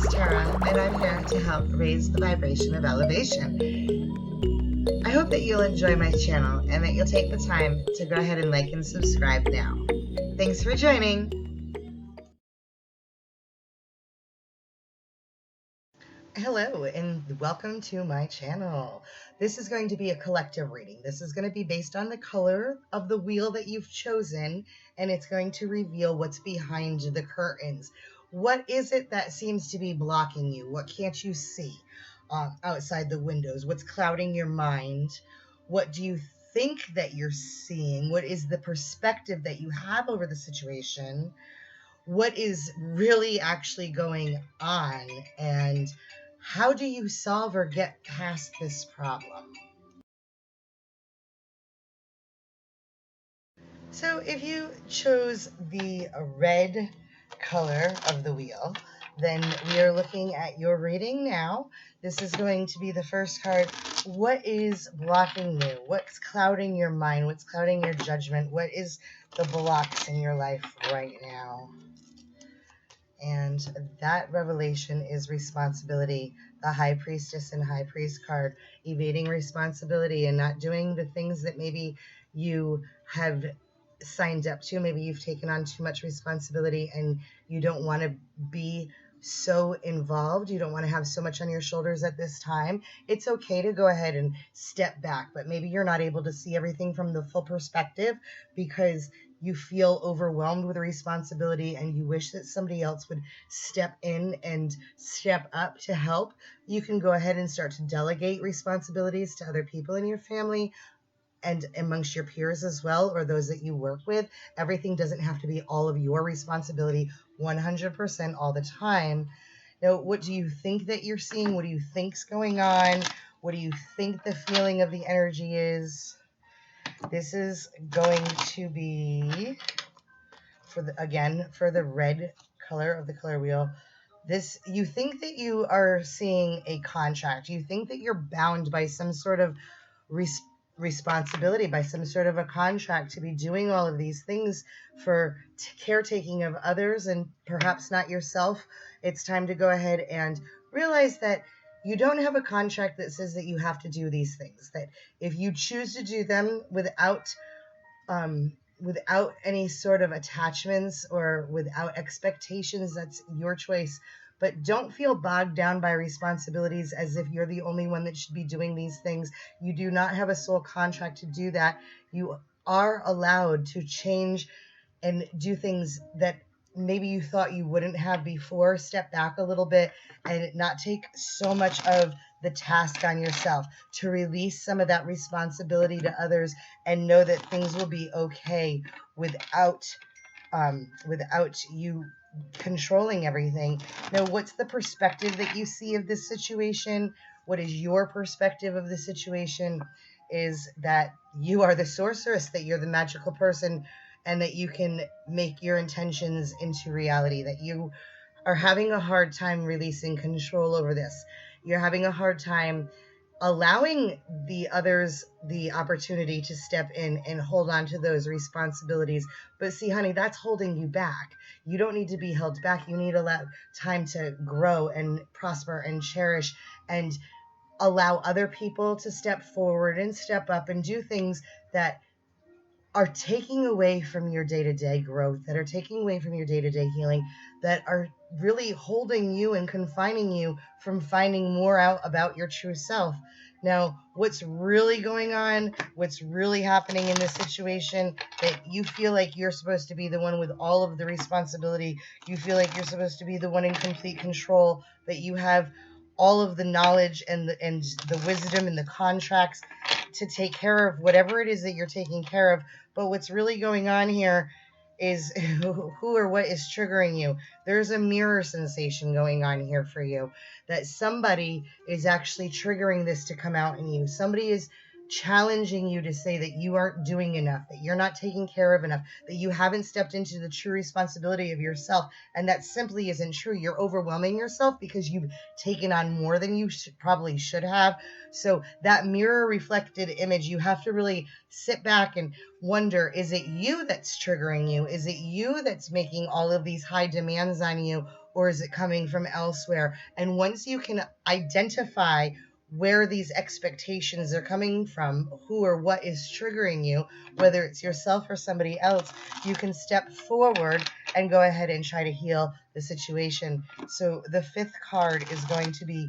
is Tara, and I'm here to help raise the vibration of elevation. I hope that you'll enjoy my channel and that you'll take the time to go ahead and like and subscribe now. Thanks for joining. Hello and welcome to my channel. This is going to be a collective reading. This is going to be based on the color of the wheel that you've chosen, and it's going to reveal what's behind the curtains. What is it that seems to be blocking you? What can't you see outside the windows? What's clouding your mind? What do you think that you're seeing? What is the perspective that you have over the situation? What is really actually going on, and how do you solve or get past this problem? So if you chose the red color of the wheel, then we are looking at your reading now. This is going to be the first card. What is blocking you? What's clouding your mind? What's clouding your judgment? What is the blocks in your life right now? And that revelation is responsibility. The High Priestess and High Priest card, evading responsibility and not doing the things that maybe you have signed up to. Maybe you've taken on too much responsibility and you don't want to be so involved. You don't want to have so much on your shoulders at this time. It's okay to go ahead and step back, but maybe you're not able to see everything from the full perspective because you feel overwhelmed with responsibility and you wish that somebody else would step in and step up to help. You can go ahead and start to delegate responsibilities to other people in your family and amongst your peers as well, or those that you work with. Everything doesn't have to be all of your responsibility 100% all the time. Now, what do you think that you're seeing? What do you think's going on? What do you think the feeling of the energy is? This is going to be, for the red color of the color wheel. You think that you are seeing a contract. You think that you're bound by some sort of responsibility, by some sort of a contract to be doing all of these things for caretaking of others and perhaps not yourself. It's time to go ahead and realize that you don't have a contract that says that you have to do these things, that if you choose to do them without any sort of attachments or without expectations, that's your choice. But don't feel bogged down by responsibilities as if you're the only one that should be doing these things. You do not have a soul contract to do that. You are allowed to change and do things that maybe you thought you wouldn't have before. Step back a little bit and not take so much of the task on yourself, to release some of that responsibility to others and know that things will be okay without you controlling everything. Now, what's the perspective that you see of this situation? What is your perspective of the situation? Is that you are the sorceress, that you're the magical person, and that you can make your intentions into reality, that you are having a hard time releasing control over this. You're having a hard time allowing the others the opportunity to step in and hold on to those responsibilities. But see, honey, that's holding you back. You don't need to be held back. You need to allow time to grow and prosper and cherish and allow other people to step forward and step up and do things that are taking away from your day-to-day growth, that are taking away from your day-to-day healing, that are really holding you and confining you from finding more out about your true self. Now, what's really going on, what's really happening in this situation, that you feel like you're supposed to be the one with all of the responsibility, you feel like you're supposed to be the one in complete control, that you have all of the knowledge and the wisdom and the contracts to take care of whatever it is that you're taking care of. But what's really going on here is who or what is triggering you. There's a mirror sensation going on here for you, that somebody is actually triggering this to come out in you. Somebody is challenging you to say that you aren't doing enough, that you're not taking care of enough, that you haven't stepped into the true responsibility of yourself. And that simply isn't true. You're overwhelming yourself because you've taken on more than you probably should have. So that mirror reflected image, you have to really sit back and wonder, is it you that's triggering you? Is it you that's making all of these high demands on you? or is it coming from elsewhere? And once you can identify where these expectations are coming from, who or what is triggering you, whether it's yourself or somebody else, you can step forward and go ahead and try to heal the situation. So the fifth card is going to be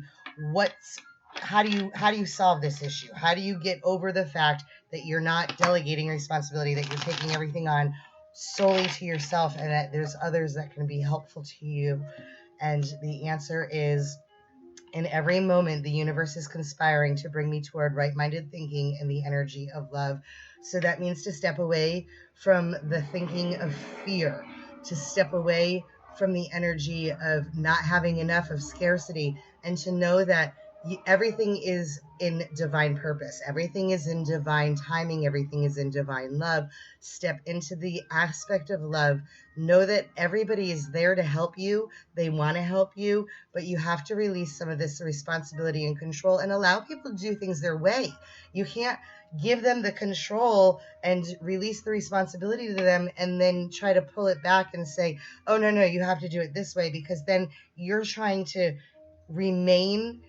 how do you solve this issue? How do you get over the fact that you're not delegating responsibility, that you're taking everything on solely to yourself, and that there's others that can be helpful to you? And the answer is, in every moment, the universe is conspiring to bring me toward right-minded thinking and the energy of love. So that means to step away from the thinking of fear, to step away from the energy of not having enough, of scarcity, and to know that everything is in divine purpose. Everything is in divine timing. Everything is in divine love. Step into the aspect of love. Know that everybody is there to help you. They want to help you, but you have to release some of this responsibility and control and allow people to do things their way. You can't give them the control and release the responsibility to them and then try to pull it back and say, oh, no, you have to do it this way, because then you're trying to remain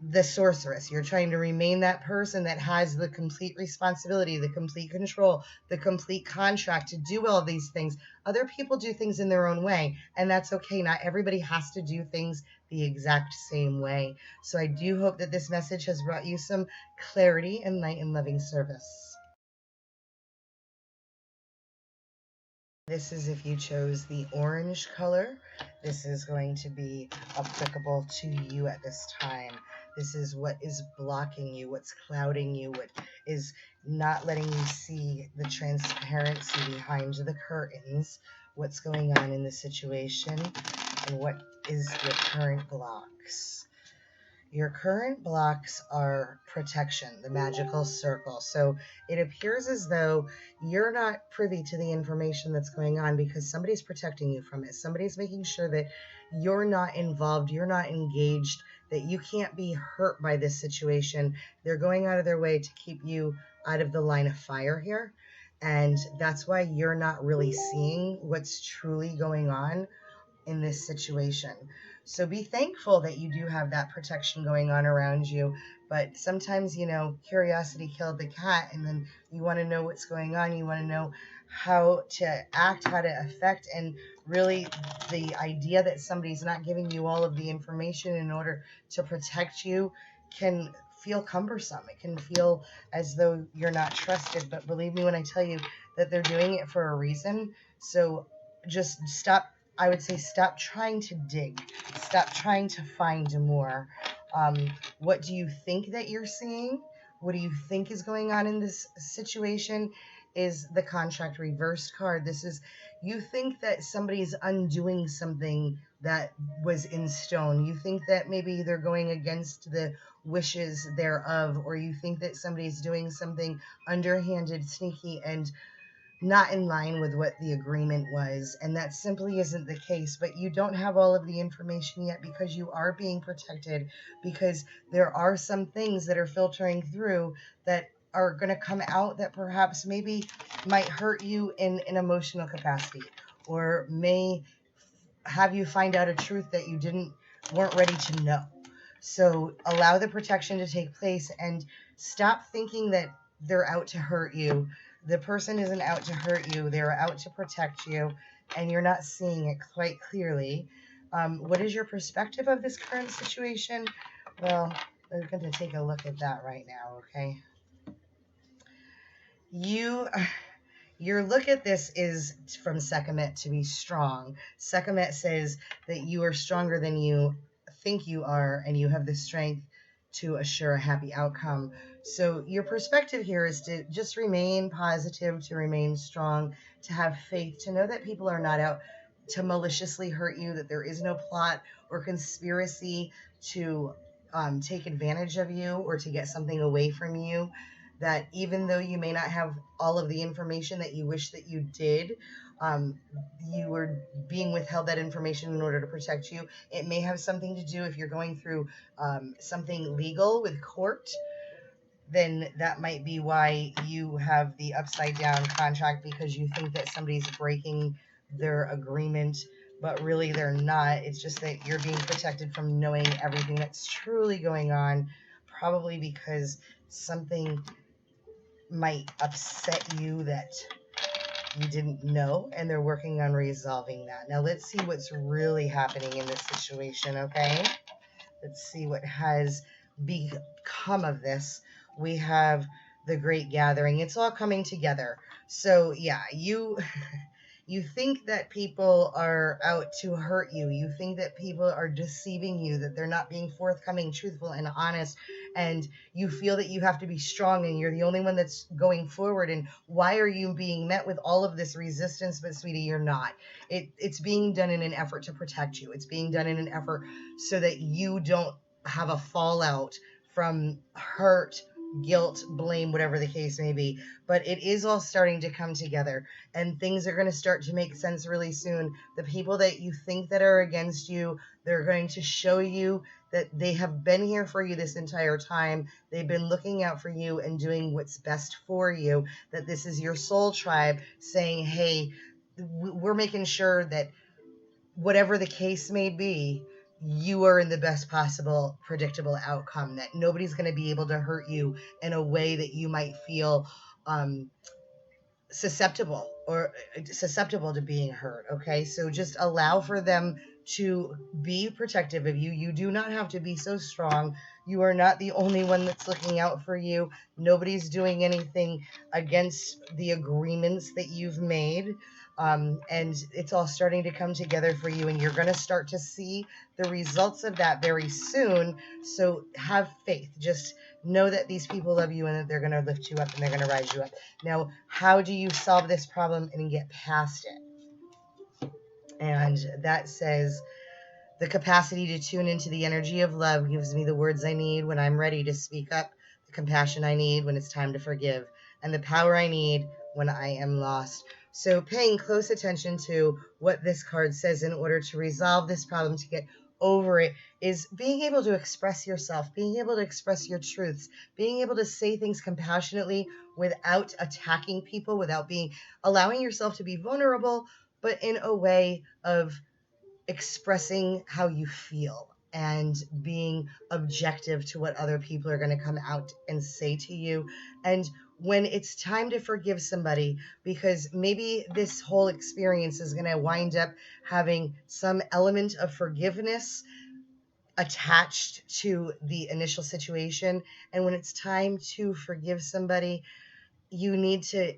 the sorceress. You're trying to remain that person that has the complete responsibility, the complete control, the complete contract to do all these things. Other people do things in their own way, and that's okay. Not everybody has to do things the exact same way. So I do hope that this message has brought you some clarity and light and loving service. This is if you chose the orange color. This is going to be applicable to you at this time. This is what is blocking you, what's clouding you, what is not letting you see the transparency behind the curtains, what's going on in the situation, and what is your current blocks. Your current blocks are protection, the magical circle. So it appears as though you're not privy to the information that's going on because somebody's protecting you from it. Somebody's making sure that you're not involved, you're not engaged, that you can't be hurt by this situation. They're going out of their way to keep you out of the line of fire here. And that's why you're not really seeing what's truly going on in this situation. So be thankful that you do have that protection going on around you. But sometimes, curiosity killed the cat, and then you want to know what's going on. You want to know how to act, how to affect, and really the idea that somebody's not giving you all of the information in order to protect you can feel cumbersome. It can feel as though you're not trusted. But believe me when I tell you that they're doing it for a reason. So just stop. I would say stop trying to dig. Stop trying to find more. What do you think that you're seeing? What do you think is going on in this situation? Is the contract reversed card. This is, you think that somebody's undoing something that was in stone. You think that maybe they're going against the wishes thereof, or you think that somebody's doing something underhanded, sneaky, and not in line with what the agreement was, and that simply isn't the case. But you don't have all of the information yet because you are being protected, because there are some things that are filtering through that are going to come out that perhaps maybe might hurt you in an emotional capacity, or may have you find out a truth that you weren't ready to know. So allow the protection to take place and stop thinking that they're out to hurt you. The person isn't out to hurt you. They're out to protect you, and you're not seeing it quite clearly. What is your perspective of this current situation? Well, we're going to take a look at that right now, okay? Your look at this is from Sekhmet to be strong. Sekhmet says that you are stronger than you think you are, and you have the strength to assure a happy outcome. So your perspective here is to just remain positive, to remain strong, to have faith, to know that people are not out to maliciously hurt you, that there is no plot or conspiracy to take advantage of you or to get something away from you. That even though you may not have all of the information that you wish that you did, you were being withheld that information in order to protect you. It may have something to do, if you're going through something legal with court, then that might be why you have the upside down contract, because you think that somebody's breaking their agreement but really they're not. It's just that you're being protected from knowing everything that's truly going on, probably because something might upset you that you didn't know, and they're working on resolving that. Now let's see what's really happening in this situation, okay? Let's see what has become of this. We have the Great Gathering. It's all coming together. So yeah, you think that people are out to hurt you. You think that people are deceiving you, that they're not being forthcoming, truthful, and honest. And you feel that you have to be strong and you're the only one that's going forward. And why are you being met with all of this resistance? But sweetie, you're not. It's being done in an effort to protect you. It's being done in an effort so that you don't have a fallout from hurt, guilt, blame, whatever the case may be. But it is all starting to come together, and things are going to start to make sense really soon. The people that you think that are against you, they're going to show you that they have been here for you this entire time. They've been looking out for you and doing what's best for you, that this is your soul tribe saying, hey, we're making sure that whatever the case may be, you are in the best possible predictable outcome, that nobody's going to be able to hurt you in a way that you might feel susceptible to being hurt. Okay, so just allow for them to be protective of you. You do not have to be so strong. You are not the only one that's looking out for you. Nobody's doing anything against the agreements that you've made. And it's all starting to come together for you, and you're going to start to see the results of that very soon. So have faith. Just know that these people love you and that they're going to lift you up and they're going to rise you up. Now, how do you solve this problem and get past it? And that says, the capacity to tune into the energy of love gives me the words I need when I'm ready to speak up, the compassion I need when it's time to forgive, and the power I need when I am lost. So paying close attention to what this card says in order to resolve this problem, to get over it, is being able to express yourself, being able to express your truths, being able to say things compassionately without attacking people, without allowing yourself to be vulnerable, but in a way of expressing how you feel and being objective to what other people are going to come out and say to you. And when it's time to forgive somebody, because maybe this whole experience is going to wind up having some element of forgiveness attached to the initial situation. And when it's time to forgive somebody, you need to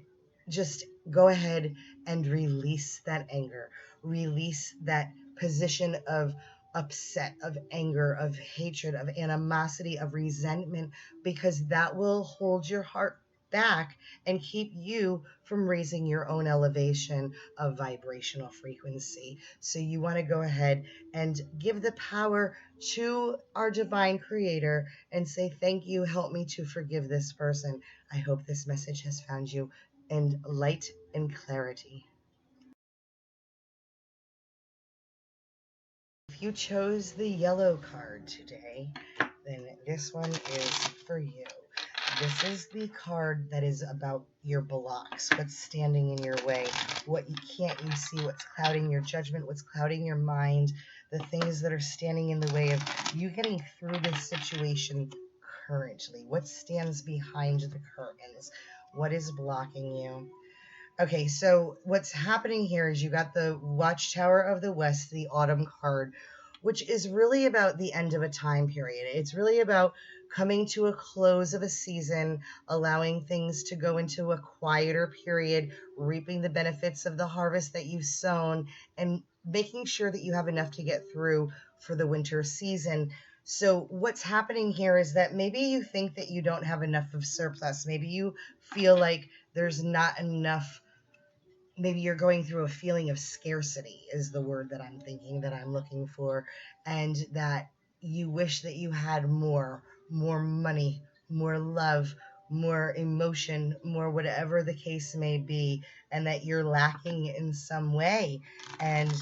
just go ahead and release that anger, release that position of upset, of anger, of hatred, of animosity, of resentment, because that will hold your heart back and keep you from raising your own elevation of vibrational frequency. So you want to go ahead and give the power to our divine creator and say, thank you, help me to forgive this person. I hope this message has found you in light and clarity. If you chose the yellow card today, then this one is for you. This is the card that is about your blocks, what's standing in your way, what you can't you see, what's clouding your judgment, what's clouding your mind, the things that are standing in the way of you getting through this situation currently. What stands behind the curtains? What is blocking you? Okay, so what's happening here is you got the Watchtower of the West, the Autumn card, which is really about the end of a time period. It's really about coming to a close of a season, allowing things to go into a quieter period, reaping the benefits of the harvest that you've sown, and making sure that you have enough to get through for the winter season. So what's happening here is that maybe you think that you don't have enough of surplus. Maybe you feel like there's not enough. Maybe you're going through a feeling of scarcity is the word that I'm thinking, that I'm looking for, and that you wish that you had more money, more love, more emotion, more whatever the case may be, and that you're lacking in some way. And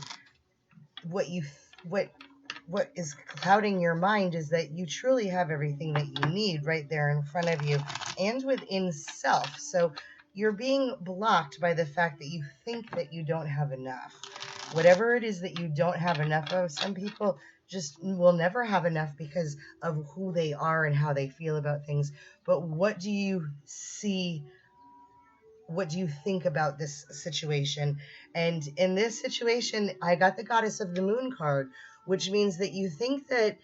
what you what is clouding your mind is that you truly have everything that you need right there in front of you and within self. So you're being blocked by the fact that you think that you don't have enough. whatever it is that you don't have enough of. Some people just will never have enough because of who they are and how they feel about things. But what do you see? What do you think about this situation? And in this situation, I got the Goddess of the Moon card, which means that you think that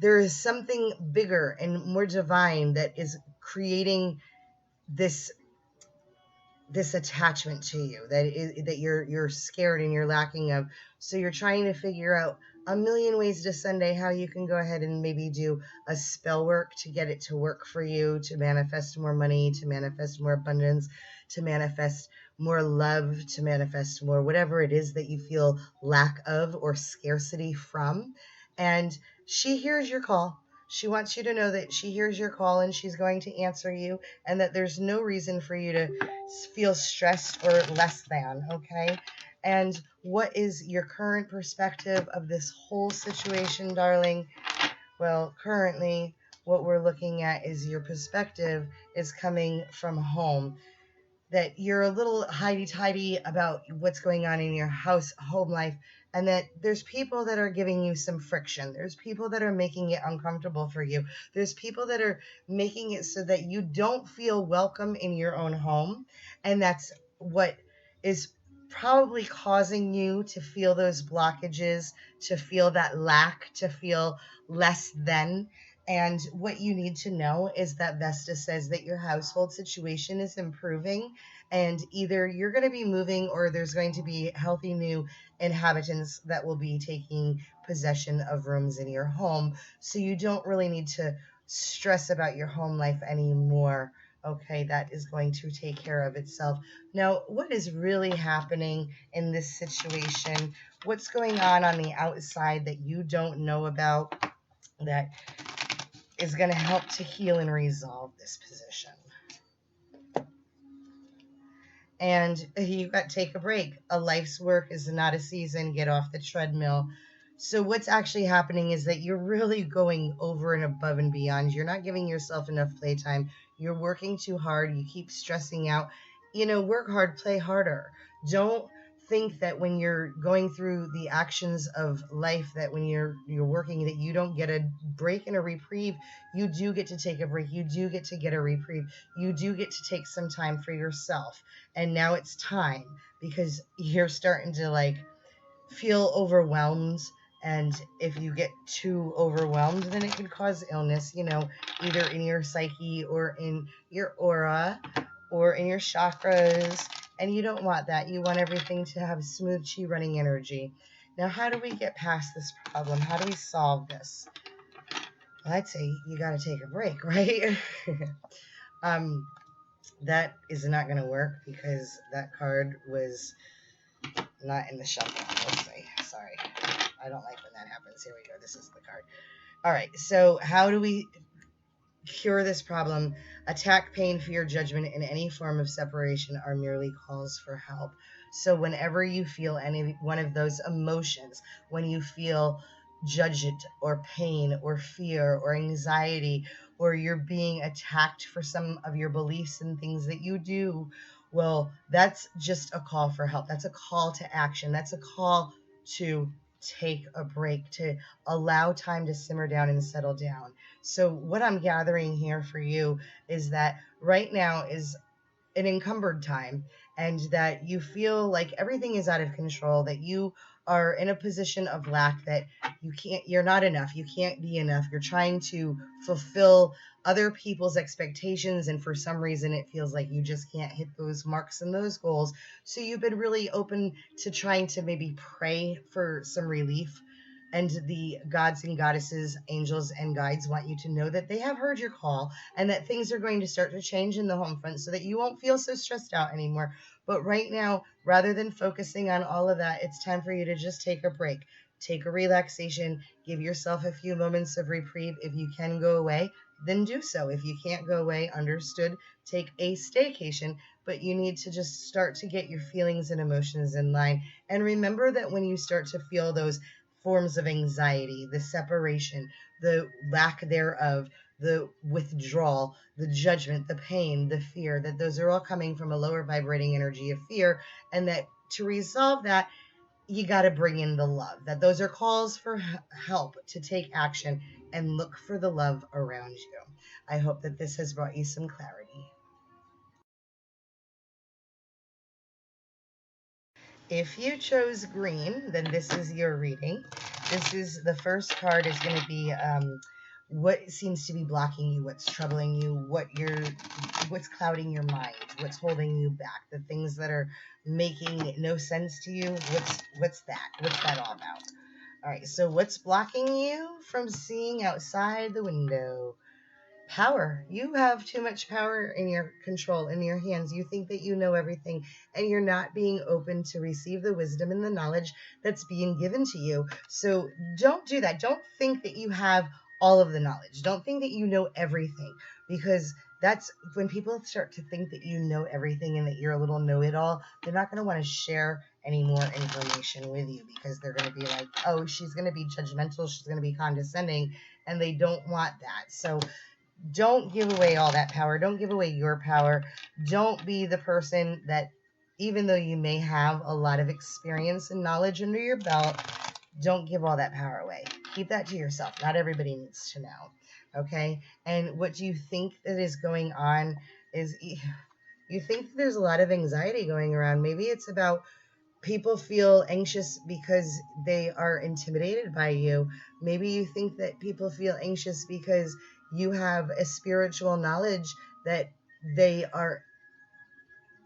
there is something bigger and more divine that is creating this attachment to you that you're scared and you're lacking of. So you're trying to figure out a million ways to Sunday how you can go ahead and maybe do a spell work to get it to work for you, to manifest more money, to manifest more abundance, to manifest more love, to manifest more whatever it is that you feel lack of or scarcity from. And she hears your call. She wants you to know that she hears your call and she's going to answer you, and that there's no reason for you to feel stressed or less than, okay? And what is your current perspective of this whole situation, darling? Well, currently, what we're looking at is your perspective is coming from home, that you're a little hidey-tidy about what's going on in your home life, and that there's people that are giving you some friction. There's people that are making it uncomfortable for you. There's people that are making it so that you don't feel welcome in your own home, and that's what is probably causing you to feel those blockages, to feel that lack, to feel less than. And what you need to know is that Vesta says that your household situation is improving, and either you're going to be moving or there's going to be healthy new inhabitants that will be taking possession of rooms in your home. So you don't really need to stress about your home life anymore. Okay, that is going to take care of itself. Now, what is really happening in this situation? What's going on the outside that you don't know about that is going to help to heal and resolve this position? And you got to take a break. A life's work is not a season. Get off the treadmill. So what's actually happening is that you're really going over and above and beyond. You're not giving yourself enough playtime. You're working too hard. You keep stressing out. Work hard, play harder. Don't think that when you're going through the actions of life, that when you're working, that you don't get a break and a reprieve. You do get to take a break. You do get to get a reprieve. You do get to take some time for yourself. And now it's time, because you're starting to feel overwhelmed. And if you get too overwhelmed, then it can cause illness, either in your psyche or in your aura or in your chakras. And you don't want that. You want everything to have smooth chi running energy. Now, how do we get past this problem? How do we solve this? Well, I'd say you got to take a break, right? That is not going to work because that card was not in the shuffle. Let's see. Sorry. I don't like when that happens. Here we go. This is the card. All right. So how do we cure this problem? Attack, pain, fear, judgment, and any form of separation are merely calls for help. So whenever you feel any one of those emotions, when you feel judged or pain or fear or anxiety, or you're being attacked for some of your beliefs and things that you do, well, that's just a call for help. That's a call to action. That's a call to take a break, to allow time to simmer down and settle down. So what I'm gathering here for you is that right now is an encumbered time, and that you feel like everything is out of control, that you are in a position of lack, that you're not enough, you can't be enough, you're trying to fulfill other people's expectations, and for some reason it feels like you just can't hit those marks and those goals. So you've been really open to trying to maybe pray for some relief, and the gods and goddesses, angels and guides want you to know that they have heard your call, and that things are going to start to change in the home front so that you won't feel so stressed out anymore. But right now, rather than focusing on all of that, it's time for you to just take a break, take a relaxation, give yourself a few moments of reprieve. If you can go away, then do so. If you can't go away, understood, take a staycation, but you need to just start to get your feelings and emotions in line. And remember that when you start to feel those forms of anxiety, the separation, the lack thereof, the withdrawal, the judgment, the pain, the fear, that those are all coming from a lower vibrating energy of fear. And that to resolve that, you got to bring in the love. That those are calls for help to take action and look for the love around you. I hope that this has brought you some clarity. If you chose green, then this is your reading. This is the first card is going to be what seems to be blocking you, what's troubling you, what's clouding your mind, what's holding you back, the things that are making no sense to you. What's that? What's that all about? All right, so what's blocking you from seeing outside the window? Power. You have too much power in your control, in your hands. You think that you know everything, and you're not being open to receive the wisdom and the knowledge that's being given to you. So don't do that. Don't think that you have all of the knowledge. Don't think that you know everything, because that's when people start to think that you know everything and that you're a little know-it-all, they're not going to want to share any more information with you, because they're going to be like, oh, she's going to be judgmental, she's going to be condescending, and they don't want that. So don't give away all that power. Don't give away your power. Don't be the person that, even though you may have a lot of experience and knowledge under your belt, don't give all that power away. Keep that to yourself. Not everybody needs to know. Okay? And what you think that is going on is you think that there's a lot of anxiety going around. Maybe it's about people feel anxious because they are intimidated by you. Maybe you think that people feel anxious because you have a spiritual knowledge that they are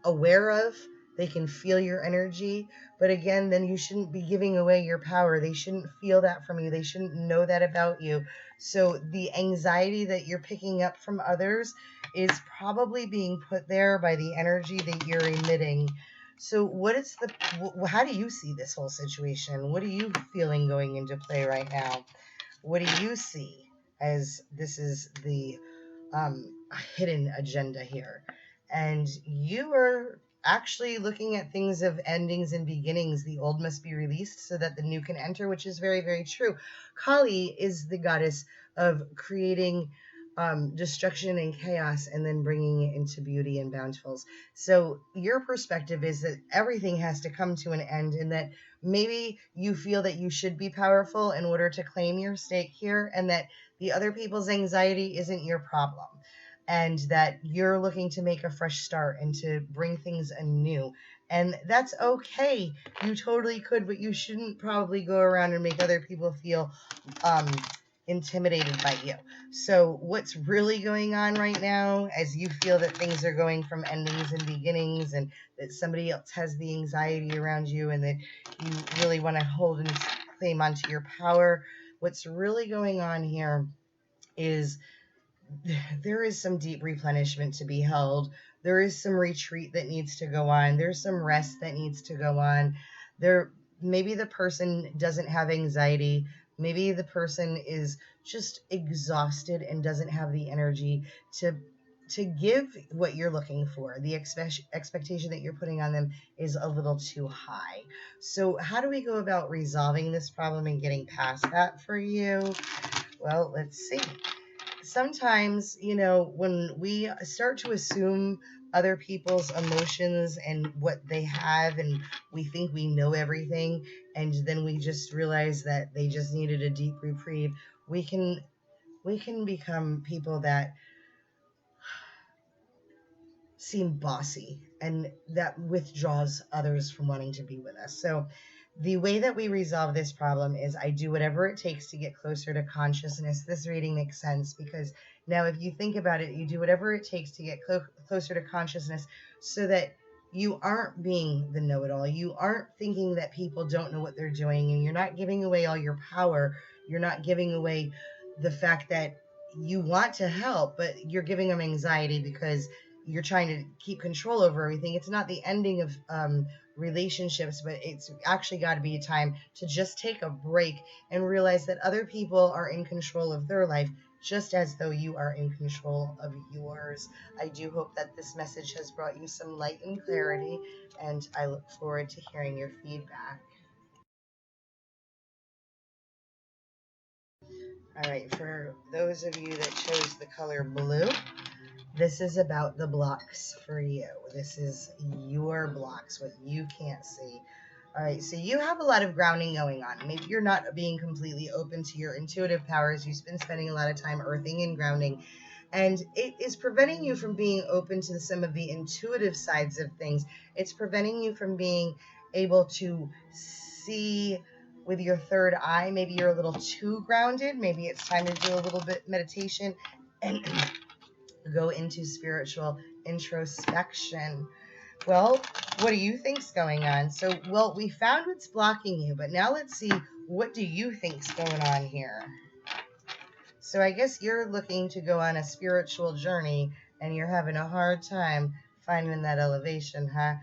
aware of. They can feel your energy. But again, then you shouldn't be giving away your power. They shouldn't feel that from you. They shouldn't know that about you. So the anxiety that you're picking up from others is probably being put there by the energy that you're emitting. So how do you see this whole situation? What are you feeling going into play right now? What do you see as this is the hidden agenda here? And you are actually looking at things of endings and beginnings. The old must be released so that the new can enter, which is very, very true. Kali is the goddess of creating destruction and chaos and then bringing it into beauty and bountifuls. So your perspective is that everything has to come to an end, and that maybe you feel that you should be powerful in order to claim your stake here, and that the other people's anxiety isn't your problem, and that you're looking to make a fresh start and to bring things anew. And that's okay. You totally could, but you shouldn't probably go around and make other people feel um, intimidated by you. So what's really going on right now, as you feel that things are going from endings and beginnings, and that somebody else has the anxiety around you, and that you really want to hold and claim onto your power, what's really going on here is there is some deep replenishment to be held. There is some retreat that needs to go on. There's some rest that needs to go on. Maybe the person doesn't have anxiety. Maybe the person is just exhausted and doesn't have the energy to give what you're looking for. The expectation that you're putting on them is a little too high. So how do we go about resolving this problem and getting past that for you? Well, let's see. Sometimes, when we start to assume other people's emotions and what they have, and we think we know everything, and then we just realize that they just needed a deep reprieve, we can become people that seem bossy, and that withdraws others from wanting to be with us. So the way that we resolve this problem is I do whatever it takes to get closer to consciousness. This reading makes sense because now if you think about it, you do whatever it takes to get closer to consciousness so that you aren't being the know-it-all. You aren't thinking that people don't know what they're doing, and you're not giving away all your power. You're not giving away the fact that you want to help, but you're giving them anxiety because you're trying to keep control over everything. It's not the ending of relationships, but it's actually got to be a time to just take a break and realize that other people are in control of their life, just as though you are in control of yours. I do hope that this message has brought you some light and clarity, and I look forward to hearing your feedback. All right, for those of you that chose the color blue, this is about the blocks for you. This is your blocks, what you can't see. All right, so you have a lot of grounding going on. Maybe you're not being completely open to your intuitive powers. You've been spending a lot of time earthing and grounding, and it is preventing you from being open to some of the intuitive sides of things. It's preventing you from being able to see with your third eye. Maybe you're a little too grounded. Maybe it's time to do a little bit meditation and go into spiritual introspection. Well, what do you think's going on? So, well, we found what's blocking you, but now let's see, what do you think's going on here? So I guess you're looking to go on a spiritual journey and you're having a hard time finding that elevation, huh?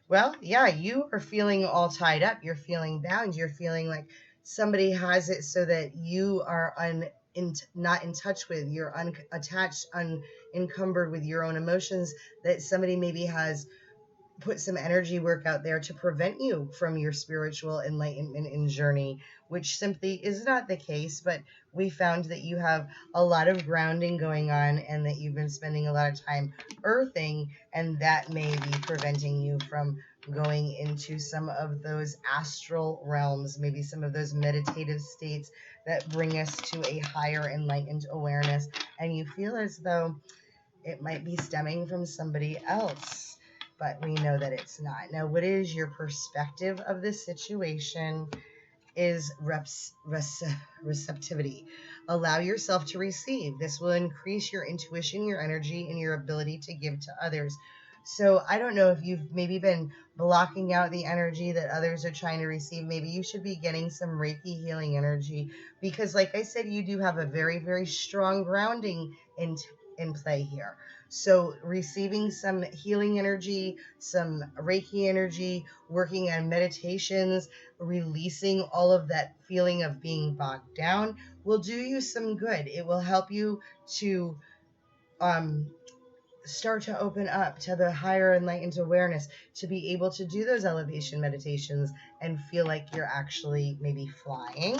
Well, yeah, you are feeling all tied up. You're feeling bound. You're feeling like somebody has it so that you are not in touch with, you're unattached, unencumbered with your own emotions, that somebody maybe has put some energy work out there to prevent you from your spiritual enlightenment and journey, which simply is not the case. But we found that you have a lot of grounding going on and that you've been spending a lot of time earthing, and that may be preventing you from going into some of those astral realms, maybe some of those meditative states that bring us to a higher enlightened awareness. And you feel as though it might be stemming from somebody else, but we know that it's not. Now, what is your perspective of this situation? Is receptivity. Allow yourself to receive. This will increase your intuition, your energy, and your ability to give to others. So I don't know if you've maybe been blocking out the energy that others are trying to receive. Maybe you should be getting some Reiki healing energy, because like I said, you do have a very, very strong grounding in play here. So receiving some healing energy, some Reiki energy, working on meditations, releasing all of that feeling of being bogged down will do you some good. It will help you to start to open up to the higher enlightened awareness, to be able to do those elevation meditations and feel like you're actually maybe flying.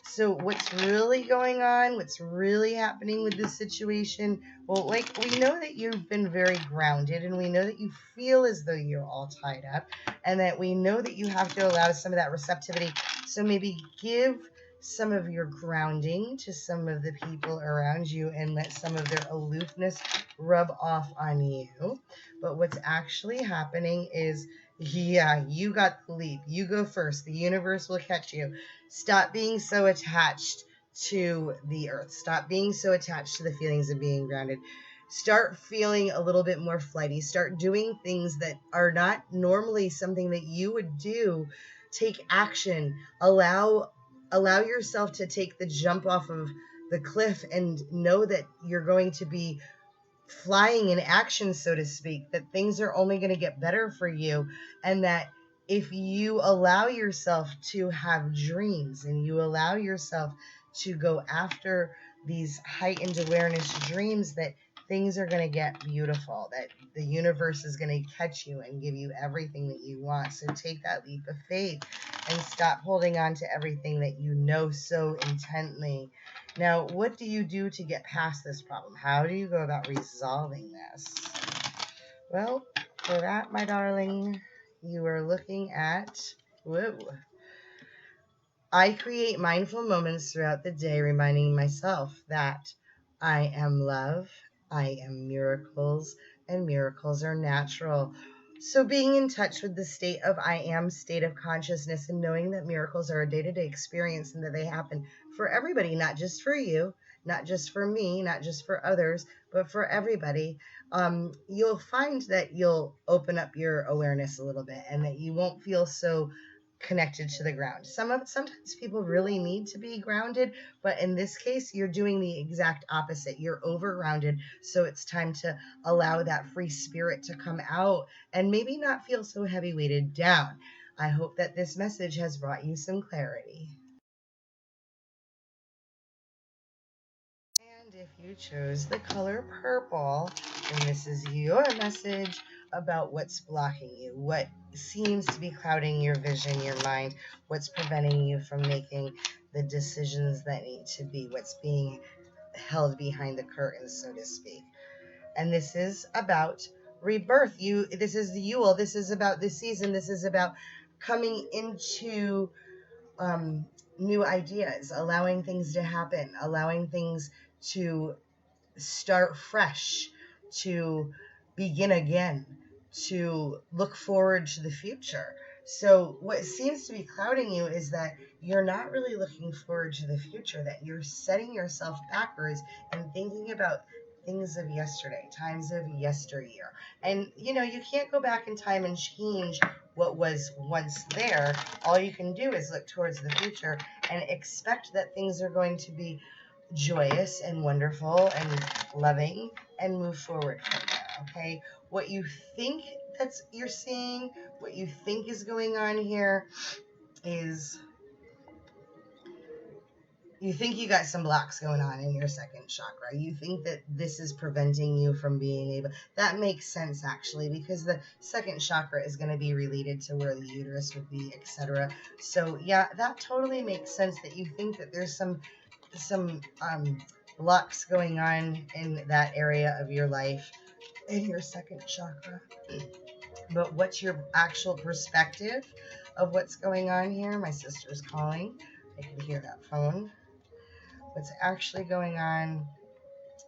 So what's really going on? What's really happening with this situation? Well, like, we know that you've been very grounded, and we know that you feel as though you're all tied up, and that we know that you have to allow some of that receptivity. So maybe give some of your grounding to some of the people around you and let some of their aloofness rub off on you. But what's actually happening is, yeah, you got the leap. You go first. The universe will catch you. Stop being so attached to the earth. Stop being so attached to the feelings of being grounded. Start feeling a little bit more flighty. Start doing things that are not normally something that you would do. Take action. Allow yourself to take the jump off of the cliff and know that you're going to be flying in action, so to speak, that things are only going to get better for you, and that if you allow yourself to have dreams and you allow yourself to go after these heightened awareness dreams, that things are going to get beautiful, that the universe is going to catch you and give you everything that you want. So take that leap of faith and stop holding on to everything that you know so intently. Now, what do you do to get past this problem? How do you go about resolving this? Well, for that, my darling, you are looking at, whoa, I create mindful moments throughout the day, reminding myself that I am love, I am miracles, and miracles are natural. So being in touch with the state of I am state of consciousness, and knowing that miracles are a day-to-day experience and that they happen for everybody, not just for you, not just for me, not just for others, but for everybody. You'll find that you'll open up your awareness a little bit, and that you won't feel so connected to the ground. Sometimes people really need to be grounded, but in this case, you're doing the exact opposite. You're over grounded, so it's time to allow that free spirit to come out and maybe not feel so heavy weighted down. I hope that this message has brought you some clarity. And if you chose the color purple, then this is your message about what's blocking you, what seems to be clouding your vision, your mind, what's preventing you from making the decisions that need to be, what's being held behind the curtains, so to speak. And this is about rebirth. This is the Yule. This is about this season. This is about coming into um, new ideas, allowing things to happen, allowing things to start fresh, to begin again, to look forward to the future. So, what seems to be clouding you is that you're not really looking forward to the future, that you're setting yourself backwards and thinking about things of yesterday, times of yesteryear. And you can't go back in time and change what was once there. All you can do is look towards the future and expect that things are going to be joyous and wonderful and loving, and move forward from there. Okay, what you think that's you're seeing, what you think is going on here is you think you got some blocks going on in your second chakra. You think that this is preventing you from being able. That makes sense actually, because the second chakra is going to be related to where the uterus would be, etc. So yeah, that totally makes sense that you think that there's some blocks going on in that area of your life in your second chakra. But what's your actual perspective of what's going on here? My sister's calling. I can hear that phone. What's actually going on,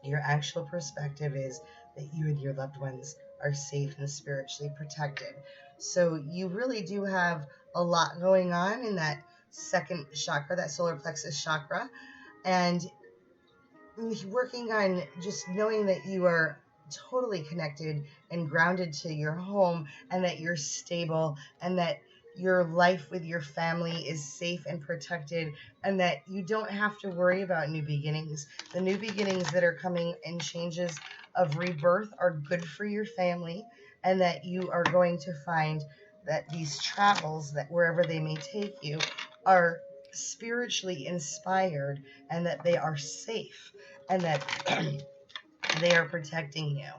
your actual perspective is that you and your loved ones are safe and spiritually protected. So you really do have a lot going on in that second chakra, that solar plexus chakra. And working on just knowing that you are totally connected and grounded to your home, and that you're stable, and that your life with your family is safe and protected, and that you don't have to worry about new beginnings. The new beginnings that are coming and changes of rebirth are good for your family, and that you are going to find that these travels, that wherever they may take you, are spiritually inspired, and that they are safe, and that they are protecting you.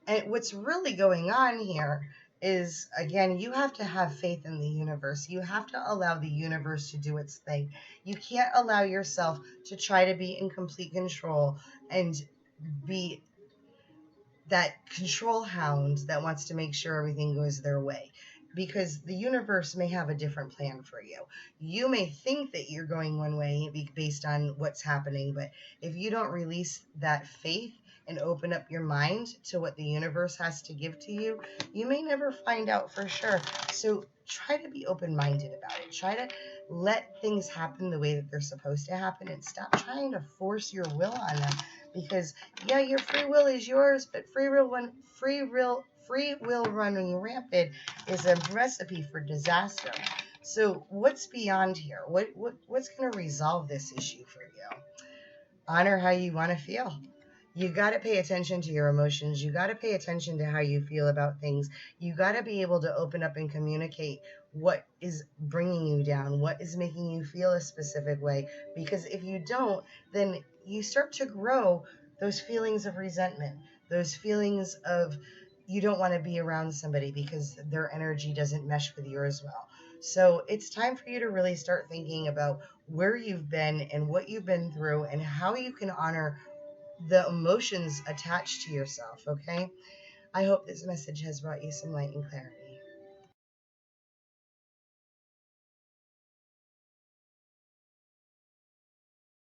And what's really going on here is, again, you have to have faith in the universe. You have to allow the universe to do its thing. You can't allow yourself to try to be in complete control and be that control hound that wants to make sure everything goes their way, because the universe may have a different plan for you. You may think that you're going one way based on what's happening, but if you don't release that faith and open up your mind to what the universe has to give to you, you may never find out for sure. So try to be open-minded about it. Try to let things happen the way that they're supposed to happen, and stop trying to force your will on them. Because yeah, your free will is yours, but free will running rampant is a recipe for disaster. So what's beyond here? What's going to resolve this issue for you? Honor how you want to feel. You got to pay attention to your emotions. You got to pay attention to how you feel about things. You got to be able to open up and communicate what is bringing you down, what is making you feel a specific way. Because if you don't, then you start to grow those feelings of resentment, those feelings of you don't want to be around somebody because their energy doesn't mesh with yours well. So it's time for you to really start thinking about where you've been and what you've been through, and how you can honor the emotions attached to yourself, okay? I hope this message has brought you some light and clarity.